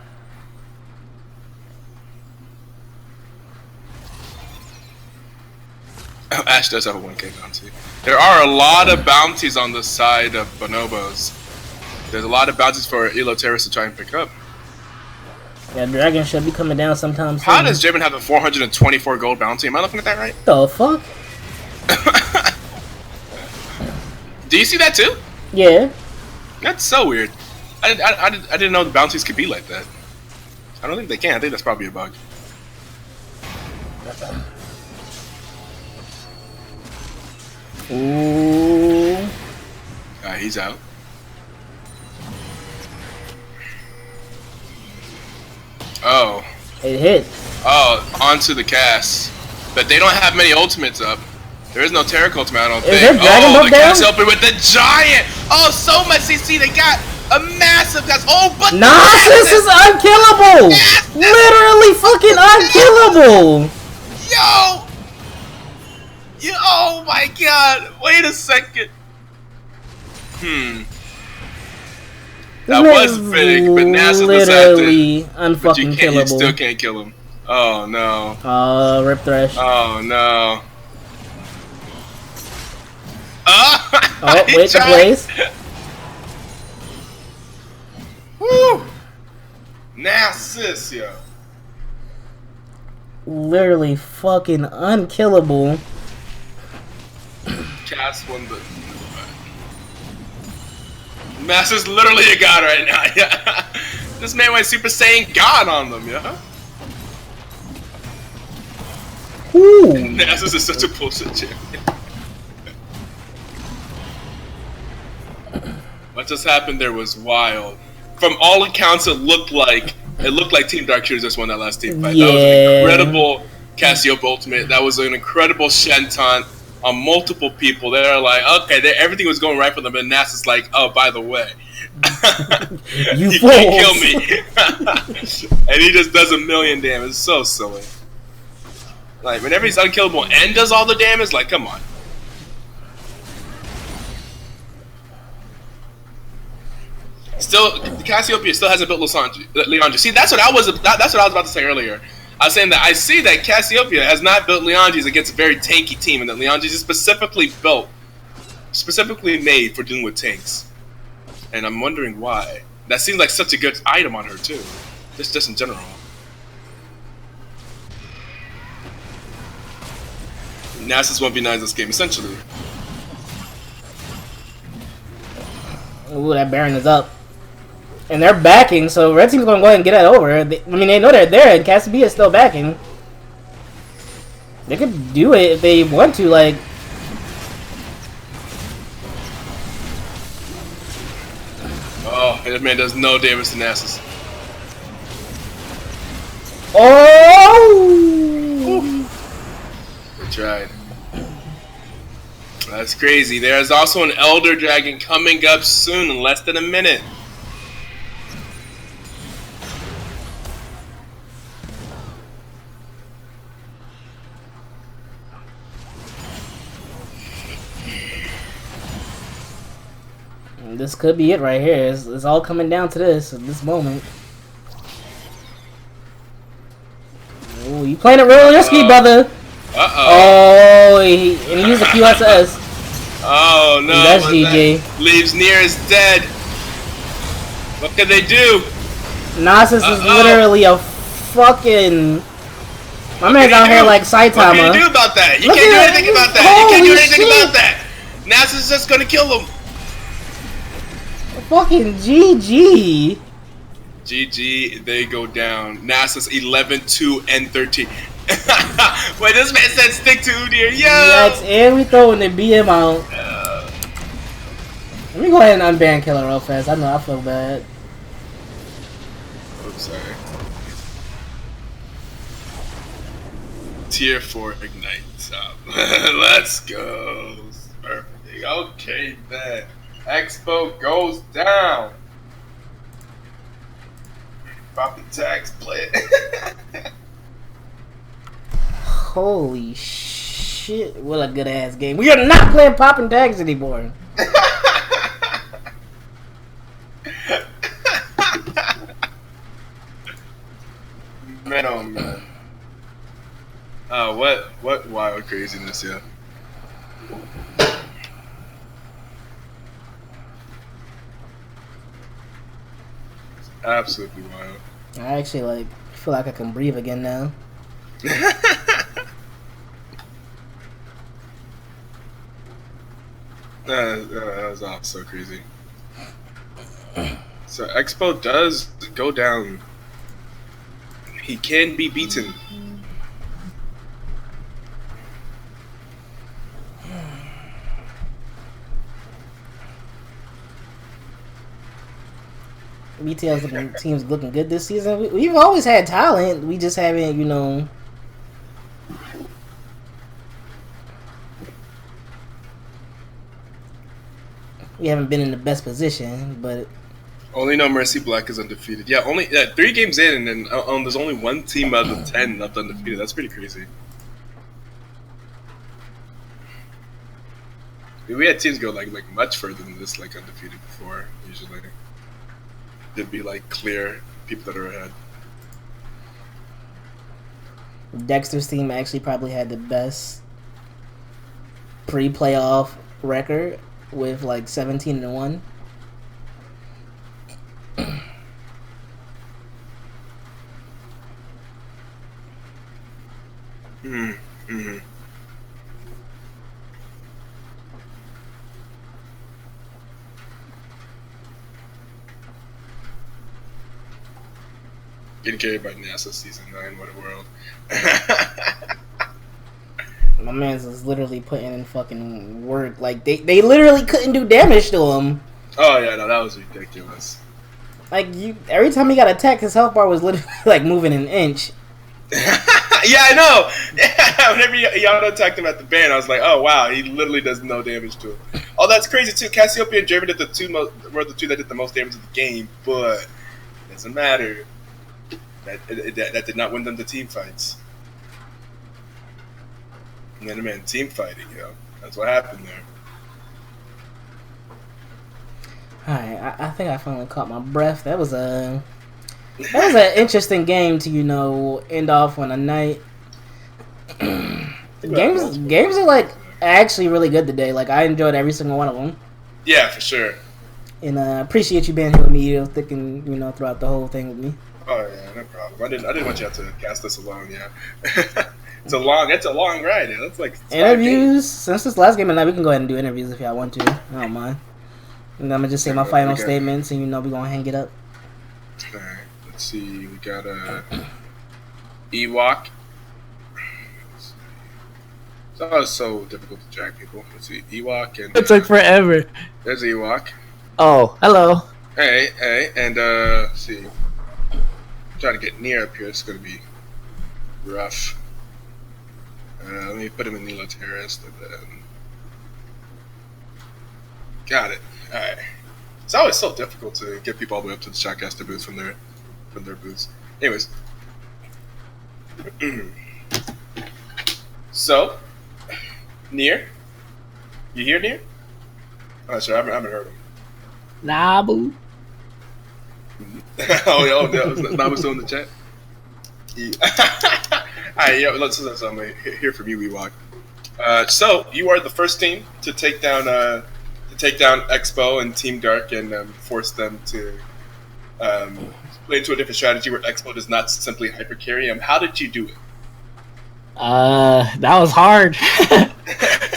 Oh, Ash does have a 1k bounty. There are a lot of bounties on the side of Bonobos. There's a lot of bounties for Elo Terrorists to try and pick up. Yeah, Dragon should be coming down sometime soon. How does Jamin have a 424 gold bounty? Am I looking at that right? The fuck? Do you see that too? Yeah. That's so weird. I didn't know the bounties could be like that. I don't think they can. I think that's probably a bug. Ooh. Alright, he's out. Oh. It hit. Oh, onto the cast. But they don't have many ultimates up. There is no Taric ultimate, I don't think. There Dragon oh, the cast open with the giant! Oh, so much CC. They got a massive cast. Oh, but Nasus is unkillable! Nasus. Literally fucking unkillable! Yo! Oh my god! Wait a second. That was big, but Nasus literally but unfucking you killable. still can't kill him. Oh no. Rip Thresh. Oh no. Oh, wait, the blaze. Woo! Nasus, yo. literally fucking unkillable. Cass won the. Master's literally a god right now. Yeah. This man went Super Saiyan God on them. Yeah. Ooh. Nasus is such a bullshit champion. What just happened there was wild. From all accounts, it looked like Team Dark Shooter just won that last team fight. Yeah. That was an incredible Cassiope ultimate. That was an incredible Shenton on multiple people. They're like, okay, everything was going right for them, and Nasus like, oh, by the way, you can't kill me. And he just does a million damage. It's so silly. Like, whenever he's unkillable and does all the damage, like, come on. Still, Cassiopeia still hasn't built Leandri. See, that's what I was about to say earlier. I was saying that I see that Cassiopeia has not built Leandris against a very tanky team, and that Leandris is specifically made for dealing with tanks. And I'm wondering why. That seems like such a good item on her too, just in general. Nasus 1v9 this game, essentially. Ooh, that Baron is up. And they're backing, so Red Team's gonna go ahead and get it over. They know they're there, and Cassiopeia is still backing. They could do it if they want to, like. Oh, this man does no damage to Nasus. Oh! They tried. That's crazy. There's also an Elder Dragon coming up soon, in less than a minute. This could be it right here. It's all coming down to this at this moment. Ooh, you playing it real risky, brother. Oh, he used a QSS. Oh no, that's GG. Leaves near is dead. What can they do? Nasus is literally a fucking. My man's out here like Saitama. What can you do about that? You can't do anything about that. You can't do anything about that. Nasus is just gonna kill him. Fucking GG. GG, they go down. Nasus 11, 2, and 13. Wait, this man said stick to Udyr. Yo! Yikes, and we throwing the BM out. Let me go ahead and unban Killer real fast. I know I feel bad. I'm sorry. Tier 4 Ignite. Let's go. Perfect. Okay, then. Expo goes down. Popping tags, play it. Holy shit, what a good ass game. We are not playing popping tags anymore. Man, oh man. What wild craziness, yeah. Absolutely wild. I actually feel like I can breathe again now. That was all so crazy. So Expo does go down. He can be beaten. BTL's team's looking good this season. We've always had talent. We just haven't, we haven't been in the best position, but only No Mercy Black is undefeated. Yeah, 3 games in, and then there's only one team out of 10 left undefeated. That's pretty crazy. We had teams go like much further than this, like undefeated before. Usually, there'd be like clear people that are ahead. Dexter's team actually probably had the best pre-playoff record with like 17-1. Mm-hmm. Getting carried by NASA season 9. What a world. My man's is literally putting in fucking work. Like they literally couldn't do damage to him. Oh yeah, no, that was ridiculous. Like every time he got attacked, his health bar was literally like moving an inch. Yeah, I know. Yeah, whenever Yano attacked him at the band, I was like, oh wow, he literally does no damage to him. Oh, that's crazy too. Cassiopeia and Draven did were the two that did the most damage of the game, but it doesn't matter. That did not win them the team fights. And then man, team fighting, that's what happened there. Alright, I think I finally caught my breath. That was an interesting game to end off on a night. Games are like actually really good today. Like I enjoyed every single one of them. Yeah, for sure. And appreciate you being here with me, sticking throughout the whole thing with me. Oh yeah, no problem. I didn't want you to have to cast this alone. Yeah, it's a long ride. Yeah, that's like interviews. Since this last game at night, we can go ahead and do interviews if y'all want to. I don't mind. And I'm gonna just say my final statements, and we're gonna hang it up. All right. Let's see. We got Ewok. It's always so difficult to track people. Let's see. Ewok and it took forever. There's Ewok. Oh, hello. Hey, and let's see. Trying to get near up here. It's gonna be rough. Let me put him in Nilo Terrace. Got it. All right. It's always so difficult to get people all the way up to the Shotcaster booths from their booths. Anyways, so Nier, you here, Nier? Oh, sure. I haven't heard him. Nah, boo. Nabu's still in the chat. Yeah. Alright, let's hear from you, Ewok. So you are the first team to take down Expo and Team Dark and force them to play into a different strategy where Expo does not simply hyper carry him. How did you do it? That was hard.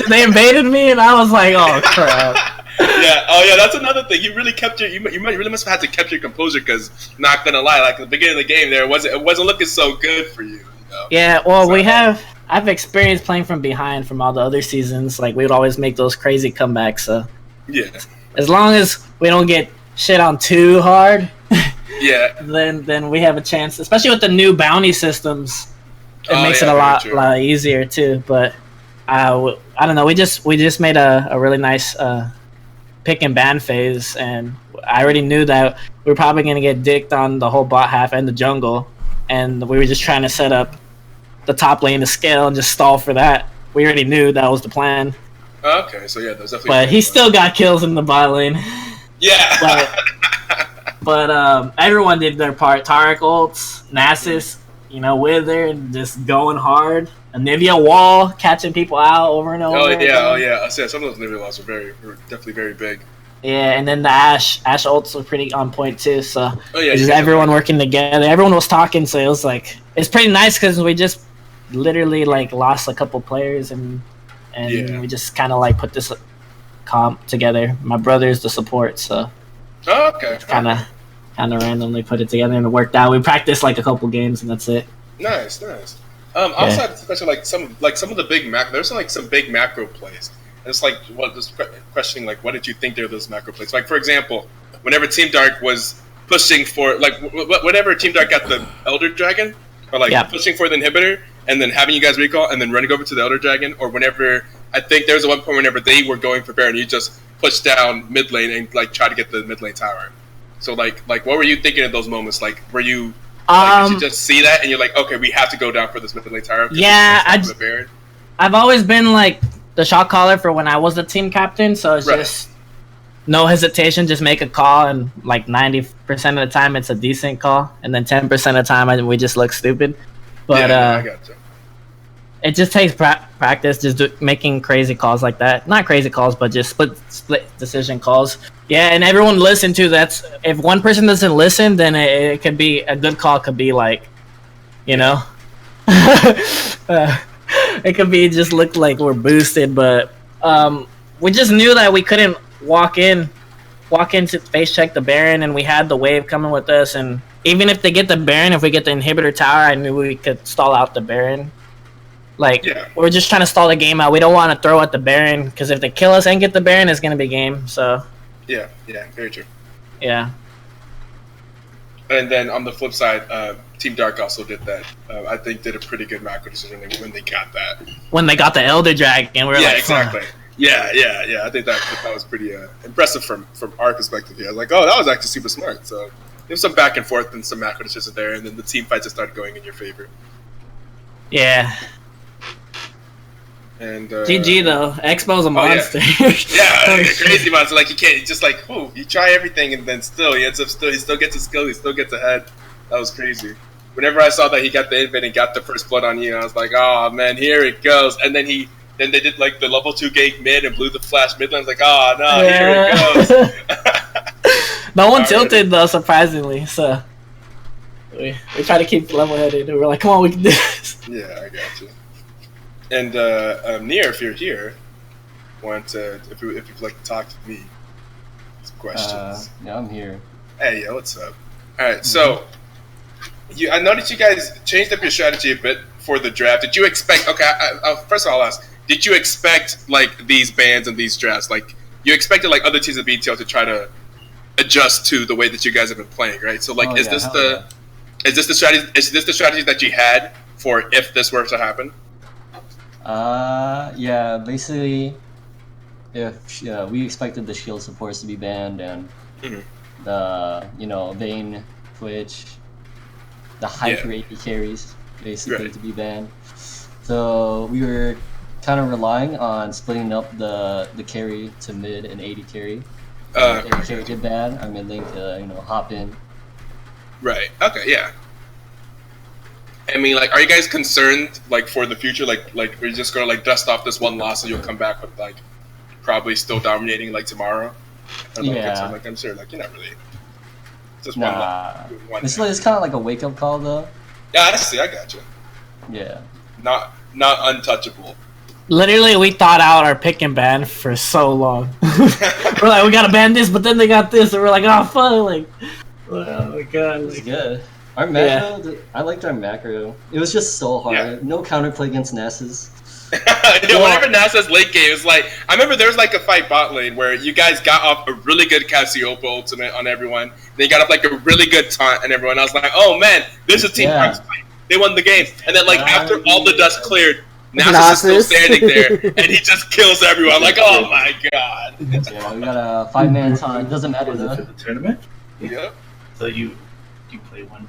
They invaded me, and I was like, "Oh crap!" Yeah, that's another thing. You really really must have had to keep your composure because, not gonna lie, like at the beginning of the game, it wasn't looking so good for you. Yeah, well, I've experienced playing from behind from all the other seasons. Like we would always make those crazy comebacks. So yeah, as long as we don't get shit on too hard, yeah, then we have a chance. Especially with the new bounty systems, it makes it a lot easier too. But I don't know. We just made a really nice pick and ban phase, and I already knew that we were probably going to get dicked on the whole bot half and the jungle, and we were just trying to set up the top lane to scale and just stall for that. We already knew that was the plan. Okay, so yeah, there's definitely. But he still got kills in the bot lane. Yeah. But everyone did their part. Taric ults, Nasus, Wither, just going hard. Anivia wall, catching people out over and over. Oh yeah. So, yeah, some of those Anivia walls were definitely very big. Yeah, and then the Ashe ults were pretty on point too. So just everyone working together. Everyone was talking, so it was like it's pretty nice because we just literally like lost a couple players and we just kind of like put this comp together. My brother's the support, so okay, kind of randomly put it together and it worked out. We practiced like a couple games and that's it. Nice. Outside of especially like some of the big macro, there's some big macro plays. And it's like just questioning like what did you think there were those macro plays? Like for example, whenever Team Dark was pushing for like whenever Team Dark got the Elder Dragon or like pushing for the inhibitor and then having you guys recall and then running over to the Elder Dragon, or whenever I think there was one point whenever they were going for Baron, you just pushed down mid lane and like try to get the mid lane tower. So like what were you thinking at those moments? Like were you did you just see that and you're like, okay, we have to go down for this mid lane tower? Yeah, I've always been like the shot caller for when I was the team captain, so it's just no hesitation, just make a call, and like 90% of the time it's a decent call, and then 10% of the time we just look stupid. But I gotcha. It just takes practice, just making crazy calls like that. Not crazy calls, but just split decision calls. Yeah, and everyone listen to that's. If one person doesn't listen, then it could be a good call. Could be like, It could be just look like we're boosted, but we just knew that we couldn't walk in to face check the Baron, and we had the wave coming with us. And even if they get the Baron, if we get the inhibitor tower, I knew we could stall out the Baron. Like, we're just trying to stall the game out. We don't want to throw at the Baron, because if they kill us and get the Baron, it's going to be game. So yeah, very true. Yeah. And then on the flip side, Team Dark also did that. I think did a pretty good macro decision when they got that. When they got the Elder Dragon, we were like, exactly. Fuck. Yeah. I think that was pretty impressive from our perspective here. I was like, oh, that was actually super smart. So there's some back and forth and some macro decisions there, and then the team fights just started going in your favor. Yeah. And GG though, Expo's a monster. Yeah, crazy monster. Like you can't just like, you try everything and then still he still gets his skill, he still gets ahead. That was crazy. Whenever I saw that he got the invade and got the first blood on you, I was like, oh man, here it goes. And then they did like the level 2 gate mid and blew the flash mid. I was like, oh no, here it goes. No one tilted though, surprisingly. So we try to keep level headed. We were like, come on, we can do this. Yeah, I got you. And Nier, if you're here, if you'd like to talk to me, some questions. Yeah, I'm here. Hey, what's up? All right, so I noticed you guys changed up your strategy a bit for the draft. Did you expect? Okay, first of all, I'll ask: did you expect like these bans and these drafts? Like you expected like other teams of BTL to try to adjust to the way that you guys have been playing, right? So like, is this the strategy? Is this the strategy that you had for if this were to happen? Yeah, basically, if we expected the shield supports to be banned and the Vayne, Twitch, the hyper AP carries basically to be banned. So we were kind of relying on splitting up the carry to mid and AD carry. If carry get banned, our mid lane hop in. Right. Okay. Yeah. I mean, like, are you guys concerned, like, for the future? Like, are you just gonna like dust off this one loss and you'll come back with like probably still dominating like tomorrow? Like, I'm sure, like, you're not really. Just one loss. It's kind of like a wake up call, though. Yeah, honestly, I got you. Yeah. Not untouchable. Literally, we thought out our pick and ban for so long. We're like, we gotta ban this, but then they got this, and we're like, oh fuck, like, oh my god, it's good. Our macro, I liked our macro. It was just so hard. Yeah. No counterplay against Nasus. Whenever Nasus late game, it's like, I remember there was like a fight bot lane where you guys got off a really good Cassiopeia ultimate on everyone. Then you got up like a really good taunt and everyone. I was like, oh man, this is Team Dark's fight. They won the game. And then like after all the dust cleared, Nasus is still standing there and he just kills everyone. I'm like, oh my god. Yeah, we got a 5-man taunt. It doesn't matter though. For the tournament? Yeah. So you play one